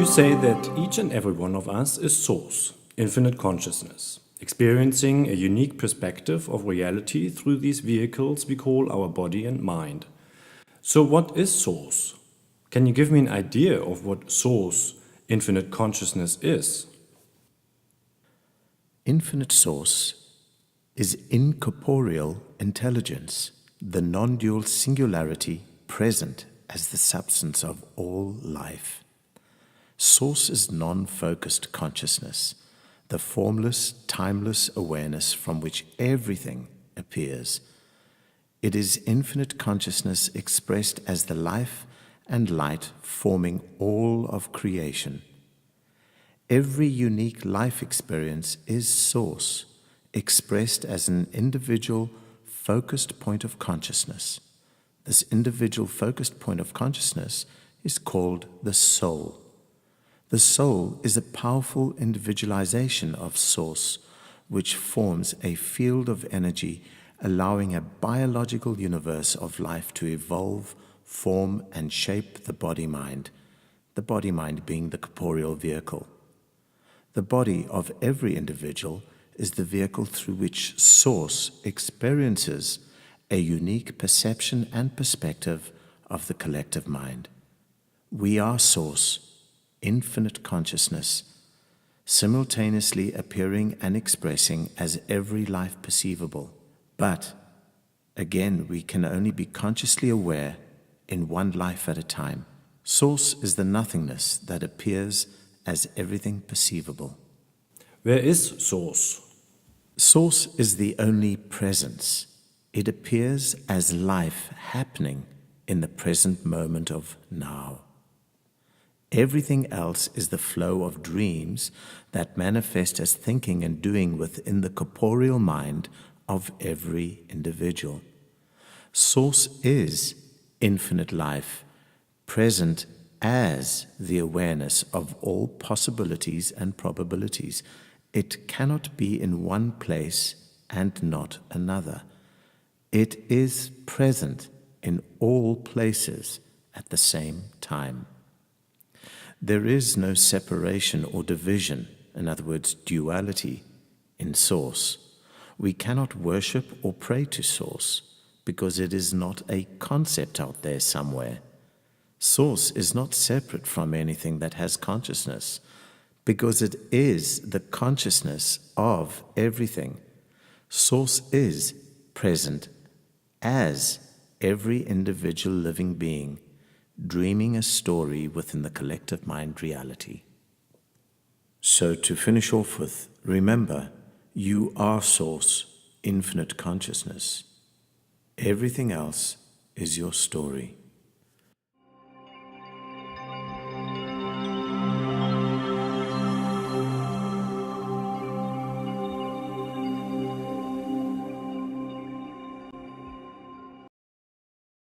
You say that each and every one of us is Source, infinite consciousness, experiencing a unique perspective of reality through these vehicles we call our body and mind. So what is Source? Can you give me an idea of what Source, infinite consciousness is? Infinite Source is incorporeal intelligence, the non-dual singularity present as the substance of all life. Source is non-focused consciousness, the formless, timeless awareness from which everything appears. It is infinite consciousness expressed as the life and light forming all of creation. Every unique life experience is Source, expressed as an individual focused point of consciousness. This individual focused point of consciousness is called the soul. The soul is a powerful individualization of Source, which forms a field of energy, allowing a biological universe of life to evolve, form, and shape the body-mind being the corporeal vehicle. The body of every individual is the vehicle through which Source experiences a unique perception and perspective of the collective mind. We are Source, infinite consciousness, simultaneously appearing and expressing as every life perceivable. But, again, we can only be consciously aware in one life at a time. Source is the nothingness that appears as everything perceivable. Where is Source? Source is the only presence. It appears as life happening in the present moment of now. Everything else is the flow of dreams that manifest as thinking and doing within the corporeal mind of every individual. Source is infinite life, present as the awareness of all possibilities and probabilities. It cannot be in one place and not another. It is present in all places at the same time. There is no separation or division, in other words, duality, in Source. We cannot worship or pray to Source because it is not a concept out there somewhere. Source is not separate from anything that has consciousness because it is the consciousness of everything. Source is present as every individual living being, dreaming a story within the collective mind reality. So to finish off with, remember, you are Source, infinite consciousness. Everything else is your story.